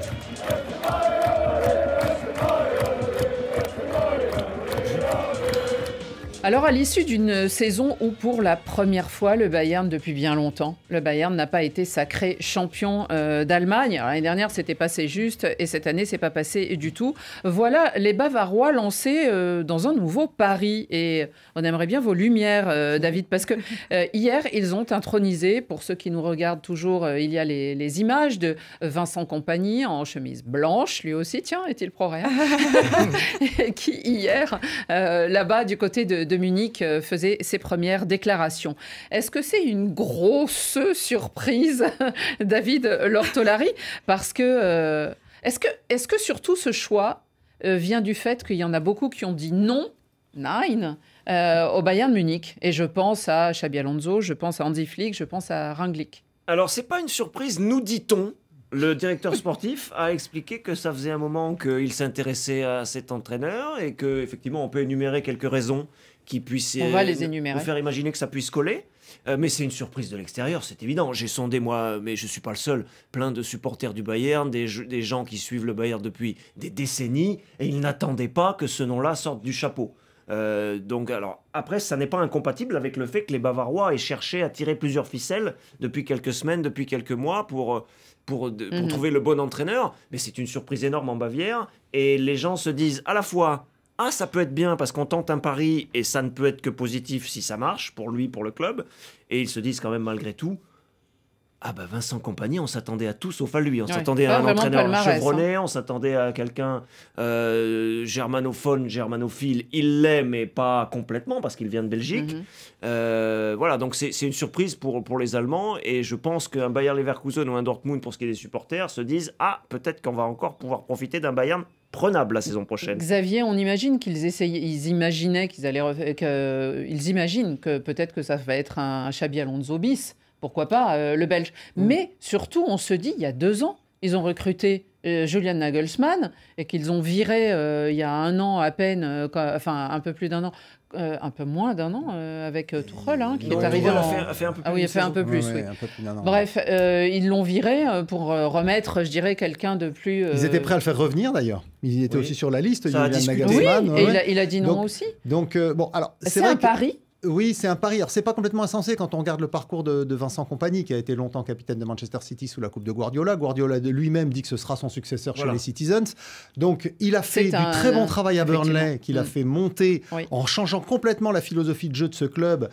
Alors, à l'issue d'une saison où, pour la première fois, le Bayern, depuis bien longtemps, le Bayern n'a pas été sacré champion d'Allemagne. L'année dernière, c'était passé juste et cette année, c'est pas passé du tout. Voilà les Bavarois lancés dans un nouveau pari. Et on aimerait bien vos lumières, David, parce que hier, ils ont intronisé, pour ceux qui nous regardent toujours, il y a les images de Vincent Kompany en chemise blanche, lui aussi, tiens, est-il pro-Real qui hier, là-bas, du côté de Munich, faisait ses premières déclarations. Est-ce que c'est une grosse surprise, David Lortolari? Parce que est-ce que surtout ce choix vient du fait qu'il y en a beaucoup qui ont dit non, nein, au Bayern Munich? Et je pense à Xabi Alonso, je pense à Hansi Flick, je pense à Rangnick. Alors, c'est pas une surprise, nous dit-on. Le directeur sportif a expliqué que ça faisait un moment qu'il s'intéressait à cet entraîneur et qu'effectivement, on peut énumérer quelques raisons qui puissent on va les énumérer. Vous faire imaginer que ça puisse coller. Mais c'est une surprise de l'extérieur, c'est évident. J'ai sondé, moi, mais je ne suis pas le seul, plein de supporters du Bayern, des gens qui suivent le Bayern depuis des décennies, et ils n'attendaient pas que ce nom-là sorte du chapeau. Donc, alors, après, ça n'est pas incompatible avec le fait que les Bavarois aient cherché à tirer plusieurs ficelles depuis quelques semaines, depuis quelques mois, pour trouver le bon entraîneur. Mais c'est une surprise énorme en Bavière, et les gens se disent à la fois... Ah, ça peut être bien parce qu'on tente un pari et ça ne peut être que positif si ça marche pour lui, pour le club. Et ils se disent quand même malgré tout, ah bah Vincent Kompany, on s'attendait à tout sauf à lui. On s'attendait à un entraîneur chevronné, on s'attendait à quelqu'un germanophile. Il l'est, mais pas complètement parce qu'il vient de Belgique. Voilà, donc c'est une surprise pour les Allemands. Et je pense qu'un Bayer Leverkusen ou un Dortmund, pour ce qui est des supporters, se disent, ah, peut-être qu'on va encore pouvoir profiter d'un Bayern prenable la saison prochaine. Xavier, on imagine qu'ils imaginent que peut-être que ça va être un Xabi Alonso bis, pourquoi pas le Belge. Mais surtout, on se dit, il y a 2 ans, ils ont recruté Julian Nagelsmann et qu'ils ont viré il y a 1 an à peine, enfin un peu plus d'1 an, un peu moins d'1 an avec Tuchel qui est arrivé a fait un peu plus. Ah oui, il a fait un peu plus, oui. Un peu plus d'1 an. Bref, ils l'ont viré pour remettre, je dirais, quelqu'un de plus... Ils étaient prêts à le faire revenir d'ailleurs. Il était aussi sur la liste, Julian Nagelsmann. Oui, et il a dit non aussi. Donc, bon, alors... C'est un pari. Oui, c'est un pari. Alors, c'est pas complètement insensé quand on regarde le parcours de Vincent Kompany, qui a été longtemps capitaine de Manchester City sous la coupe de Guardiola. Guardiola lui-même dit que ce sera son successeur chez les Citizens. Donc, il a fait du très bon travail à Burnley, qu'il a fait monter en changeant complètement la philosophie de jeu de ce club,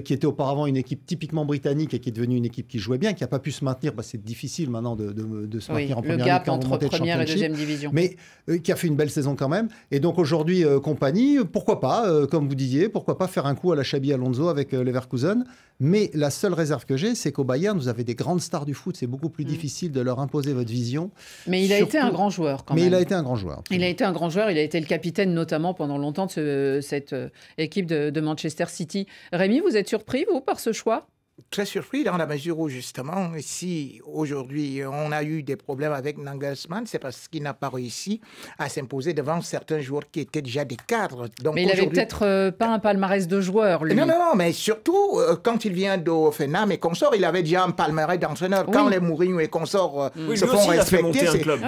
qui était auparavant une équipe typiquement britannique et qui est devenue une équipe qui jouait bien, qui n'a pas pu se maintenir. C'est difficile maintenant de se maintenir en première ligue. Le gap entre première et deuxième division. Mais qui a fait une belle saison quand même. Et donc, aujourd'hui, Kompany, pourquoi pas, comme vous disiez, pourquoi pas faire un coup à la Xabi Alonso avec Leverkusen. Mais la seule réserve que j'ai, c'est qu'au Bayern, vous avez des grandes stars du foot. C'est beaucoup plus difficile de leur imposer votre vision. Mais il a été un grand joueur quand même. Mais il a été un grand joueur. Il a été un grand joueur. Il a été le capitaine notamment pendant longtemps de cette équipe de Manchester City. Rémi, vous êtes surpris, vous, par ce choix ? Très surpris dans la mesure où, justement, si aujourd'hui on a eu des problèmes avec Nagelsmann, c'est parce qu'il n'a pas réussi à s'imposer devant certains joueurs qui étaient déjà des cadres. Donc, mais il n'avait peut-être pas un palmarès de joueur, lui. Non, mais surtout, quand il vient d'Offenham et consorts, il avait déjà un palmarès d'entraîneur. Oui. Quand les Mourinho et consorts se font respecter,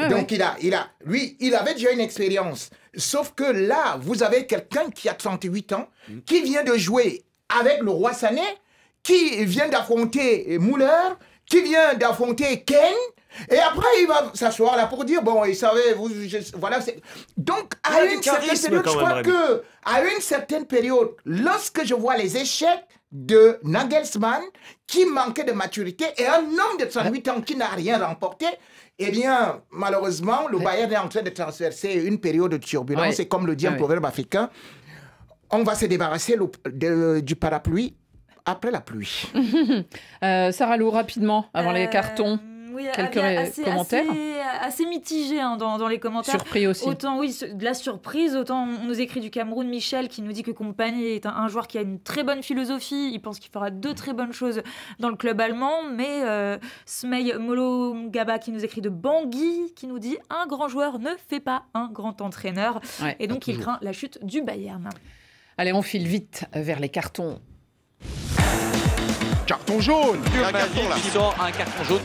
donc il avait déjà une expérience. Sauf que là, vous avez quelqu'un qui a 38 ans, qui vient de jouer avec le Roi Sané, qui vient d'affronter Müller, qui vient d'affronter Kane, et après il va s'asseoir là pour dire bon, il savait, voilà. Donc à une certaine période, je crois que à une certaine période, lorsque je vois les échecs de Nagelsmann, qui manquait de maturité, et un homme de 38 ans qui n'a rien remporté, eh bien, malheureusement, le Bayern est en train de traverser une période de turbulence, et comme le dit un proverbe africain, on va se débarrasser du parapluie après la pluie. Sarah Lou, rapidement, avant les cartons, oui, quelques commentaires assez mitigé dans les commentaires. Surpris aussi. Autant, oui, de la surprise, autant on nous écrit du Cameroun, Michel, qui nous dit que Kompany est un joueur qui a une très bonne philosophie. Il pense qu'il fera de très bonnes choses dans le club allemand. Mais Smey Molo Gaba, qui nous écrit de Bangui, qui nous dit un grand joueur ne fait pas un grand entraîneur. Ouais, et donc, il craint la chute du Bayern. Allez, on file vite vers les cartons. Carton jaune. Un carton jaune.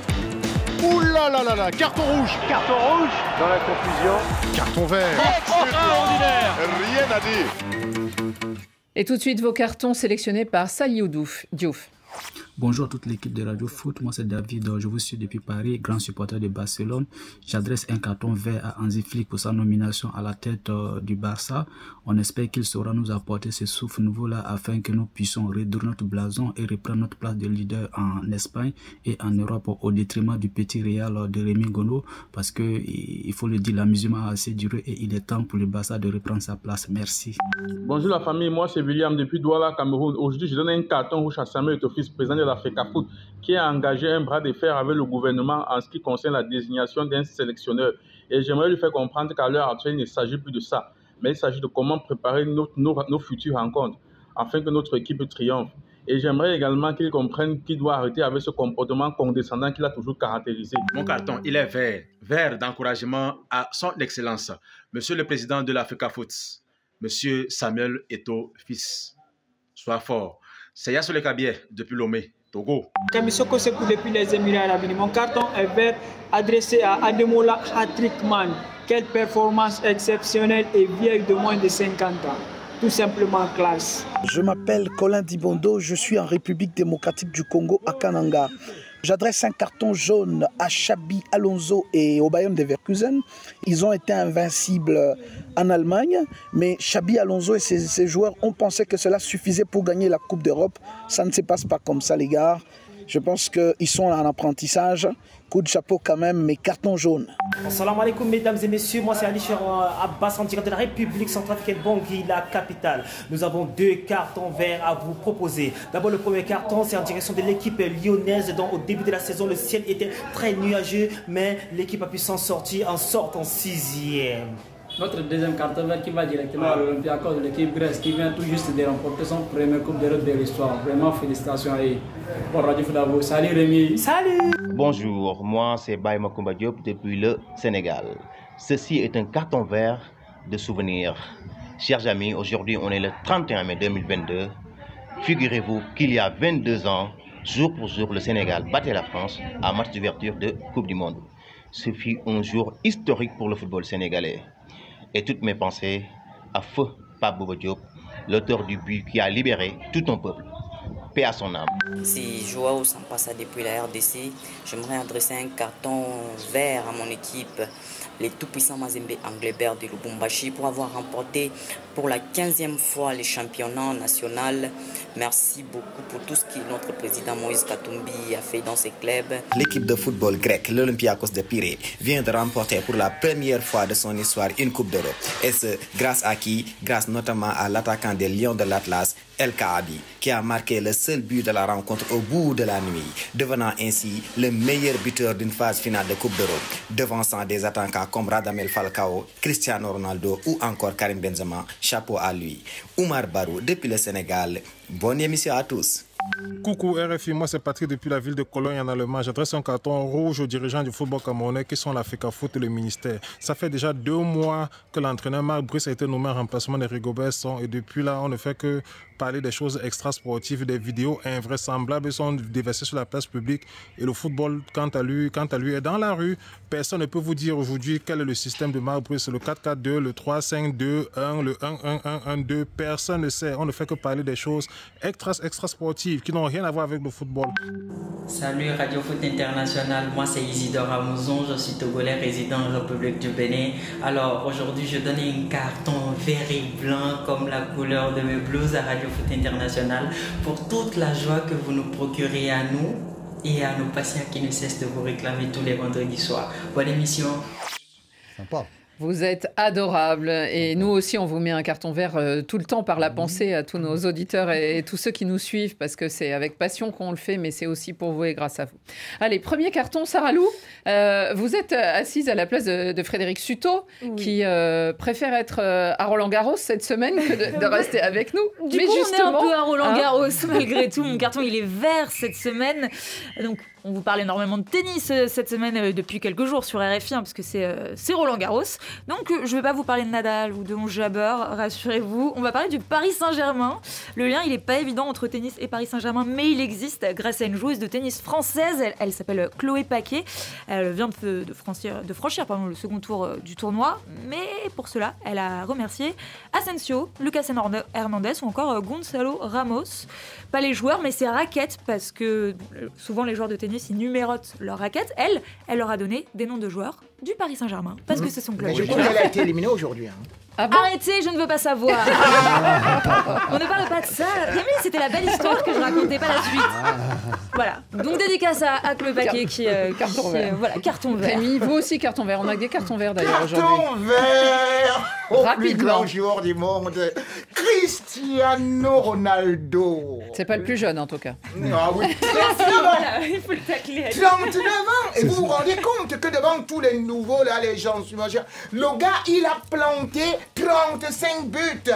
Ouh là là là là, carton rouge. Carton rouge. Dans la confusion. Carton vert. Extraordinaire. Rien à dire. Et tout de suite, vos cartons sélectionnés par Saliou Diouf. Bonjour à toute l'équipe de Radio Foot, moi c'est David, je vous suis depuis Paris, grand supporter de Barcelone. J'adresse un carton vert à Hansi Flick pour sa nomination à la tête du Barça. On espère qu'il saura nous apporter ce souffle nouveau-là afin que nous puissions réduire notre blason et reprendre notre place de leader en Espagne et en Europe au détriment du petit Real de Rémi Gono, parce que, il faut le dire, l'amusement a assez duré et il est temps pour le Barça de reprendre sa place. Merci. Bonjour la famille, moi c'est William depuis Douala, Cameroun. Aujourd'hui je donne un carton rouge à Samuel Eto'o, président de la FECAFOOT, qui a engagé un bras de fer avec le gouvernement en ce qui concerne la désignation d'un sélectionneur. Et j'aimerais lui faire comprendre qu'à l'heure actuelle, il ne s'agit plus de ça, mais il s'agit de comment préparer nos futures rencontres afin que notre équipe triomphe. Et j'aimerais également qu'il comprenne qu'il doit arrêter avec ce comportement condescendant qu'il a toujours caractérisé. Mon carton, il est vert. Vert d'encouragement à son excellence, Monsieur le Président de la FECAFOOT, Monsieur Samuel Eto'o fils. Sois fort. C'est Yassou Le Kabier depuis Lomé, Togo. Kamisoko Sekou depuis les Émirats Arabes Unis. Mon carton est vert adressé à Ademola Hatrickman. Quelle performance exceptionnelle et vieille de moins de 50 ans. Tout simplement classe. Je m'appelle Colin Dibondo, je suis en République démocratique du Congo à Kananga. J'adresse un carton jaune à Xabi Alonso et au Bayern Leverkusen. Ils ont été invincibles en Allemagne, mais Xabi Alonso et ses joueurs ont pensé que cela suffisait pour gagner la Coupe d'Europe. Ça ne se passe pas comme ça, les gars. Je pense qu'ils sont en apprentissage. Coup de chapeau quand même, mais carton jaune. Assalamu alaikum mesdames et messieurs, moi c'est Ali Abbas en direct de la République centrafricaine Bangui, la capitale. Nous avons 2 cartons verts à vous proposer. D'abord le premier carton, c'est en direction de l'équipe lyonnaise dont au début de la saison le ciel était très nuageux, mais l'équipe a pu s'en sortir en sortant 6e. Notre deuxième carton vert qui va directement à l'Olympiakos de l'équipe grecque qui vient tout juste de remporter son premier Coupe d'Europe de l'histoire. Vraiment félicitations à eux. Bon Radio Football. Salut Rémi. Salut. Bonjour, moi c'est Baye Makumba Diop depuis le Sénégal. Ceci est un carton vert de souvenir. Chers amis, aujourd'hui on est le 31 mai 2022. Figurez-vous qu'il y a 22 ans, jour pour jour, le Sénégal battait la France en match d'ouverture de Coupe du Monde. Ce fut un jour historique pour le football sénégalais. Et toutes mes pensées à feu Pape Bouba Diop, l'auteur du but qui a libéré tout un peuple. paix à son âme. Si Joao Sampassa depuis la RDC, j'aimerais adresser un carton vert à mon équipe, les tout-puissants Mazembe Anglebert de Lubumbashi, pour avoir remporté pour la 15e fois les championnats nationaux. Merci beaucoup pour tout ce que notre président Moïse Katumbi a fait dans ces clubs. L'équipe de football grec, l'Olympiakos de Pirée, vient de remporter pour la première fois de son histoire une Coupe d'Europe. Et ce, grâce à qui? Grâce notamment à l'attaquant des Lions de l'Atlas, El Kaabi, qui a marqué le seul but de la rencontre au bout de la nuit, devenant ainsi le meilleur buteur d'une phase finale de Coupe d'Europe, devançant des attaquants comme Radamel Falcao, Cristiano Ronaldo ou encore Karim Benzema. Chapeau à lui. Oumar Barou, depuis le Sénégal. Bonne émission à tous. Coucou RFI, moi c'est Patrick depuis la ville de Cologne en Allemagne. J'adresse un carton rouge aux dirigeants du football camerounais qui sont la FECAFOOT et le ministère. Ça fait déjà 2 mois que l'entraîneur Marc Brice a été nommé en remplacement de Rigobert Song et depuis là on ne fait que parler des choses extra-sportives, des vidéos invraisemblables sont déversées sur la place publique et le football quant à lui est dans la rue. Personne ne peut vous dire aujourd'hui quel est le système de Marc Brice, le 4-4-2, le 3-5-2-1, le 1-1-1-1-2, personne ne sait. On ne fait que parler des choses extra-sportives qui n'ont rien à voir avec le football. Salut Radio Foot International, moi c'est Isidore Amouzon, je suis togolais résident en République du Bénin. Alors aujourd'hui je donne un carton vert et blanc comme la couleur de mes blues à Radio Foot International pour toute la joie que vous nous procurez à nous et à nos patients qui ne cessent de vous réclamer tous les vendredis soirs. Bonne émission. Sympa. Vous êtes adorables et nous aussi on vous met un carton vert tout le temps par la pensée à tous nos auditeurs et tous ceux qui nous suivent parce que c'est avec passion qu'on le fait mais c'est aussi pour vous et grâce à vous. Allez, premier carton, Sarah Lou, vous êtes assise à la place de Frédéric Suto qui préfère être à Roland-Garros cette semaine que de rester avec nous. Du coup justement, on est un peu à Roland-Garros malgré tout, mon carton il est vert cette semaine, donc on vous parle énormément de tennis cette semaine depuis quelques jours sur RFI, parce que c'est Roland-Garros. Donc je ne vais pas vous parler de Nadal ou de Jabber, rassurez-vous. On va parler du Paris Saint-Germain. Le lien, il n'est pas évident entre tennis et Paris Saint-Germain, mais il existe grâce à une joueuse de tennis française. Elle s'appelle Chloé Paquet. Elle vient de franchir le second tour du tournoi. Mais pour cela, elle a remercié Asensio, Lucas Hernandez ou encore Gonzalo Ramos. Pas les joueurs, mais ses raquettes, parce que souvent les joueurs de tennis ils numérotent leurs raquettes. Elle leur a donné des noms de joueurs du Paris Saint-Germain parce que c'est son club. Mais je crois qu'elle a été éliminée aujourd'hui. Ah bon? Arrêtez, je ne veux pas savoir. On ne parle pas de ça. Rémi, c'était la belle histoire que je racontais, pas la suite. Voilà. Donc dédicace à Chloé Paquet qui carton vert. Voilà, carton vert. Rémi, vous aussi carton vert. On a des cartons verts d'ailleurs aujourd'hui. Carton vert au plus grand joueur du monde, Cristiano Ronaldo. C'est pas le plus jeune en tout cas. Ah oui. Voilà, il faut le tacler. 39 ans. Et vous vous rendez compte que devant tous les nouveaux là, les gens s'imagine. Le gars, il a planté 35 buts,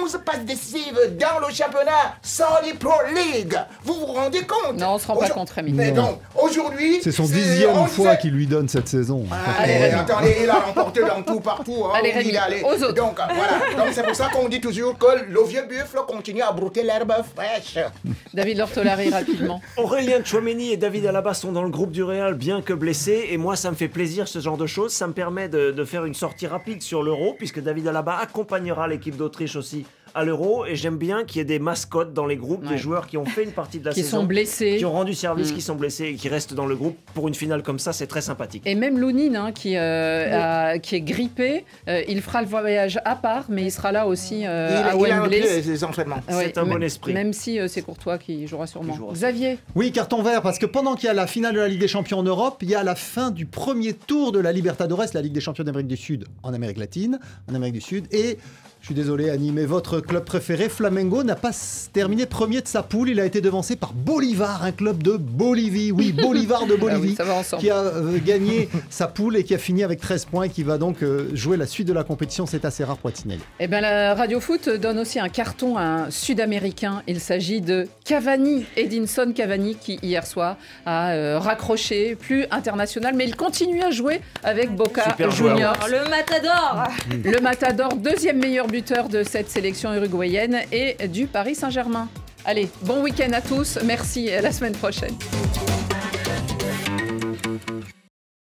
11 passes décisives dans le championnat Saudi Pro League. Vous vous rendez compte? Non, on se rend pas compte, Rémi. Mais donc, aujourd'hui... C'est son 10e fois qu'il lui donne cette saison. Allez, attendez, il a remporté dans tout partout. Hein, allez, Rémi, aux autres. Donc, voilà. Donc, c'est pour ça qu'on dit toujours que le vieux buffle continue à brouter l'herbe fraîche. David Lortolari, rapidement. Aurélien Tchouameni et David Alaba sont dans le groupe du Real, bien que blessés. Et moi, ça me fait plaisir, ce genre de choses. Ça me permet de faire une sortie rapide sur l'Euro, puisque David Alaba accompagnera l'équipe d'Autriche aussi à l'Euro et j'aime bien qu'il y ait des mascottes dans les groupes, des joueurs qui ont fait une partie de la saison, qui sont blessés, qui ont rendu service, qui sont blessés et qui restent dans le groupe pour une finale comme ça, c'est très sympathique. Et même Lounine qui est grippé, il fera le voyage à part, mais il sera là aussi à Wembley. Il a les entraînements. C'est un bon esprit. Même si c'est Courtois qui jouera sûrement. Xavier. Oui, carton vert, parce que pendant qu'il y a la finale de la Ligue des Champions en Europe, il y a la fin du premier tour de la Libertadores, la Ligue des Champions d'Amérique du Sud en Amérique latine, en Amérique du Sud, et je suis désolé Annie, mais votre club préféré, Flamengo, n'a pas terminé premier de sa poule. Il a été devancé par Bolivar, un club de Bolivie. Oui, Bolivar de Bolivie, qui a gagné sa poule et qui a fini avec 13 points et qui va donc jouer la suite de la compétition. C'est assez rare pour Tinelli. Eh bien, la Radio Foot donne aussi un carton à un Sud-Américain. Il s'agit de Cavani, Edinson Cavani, qui hier soir a raccroché, plus international, mais il continue à jouer avec Boca Juniors. Le Matador. Le Matador, deuxième meilleur buteur de cette sélection uruguayenne et du Paris Saint-Germain. Allez, bon week-end à tous. Merci et à la semaine prochaine.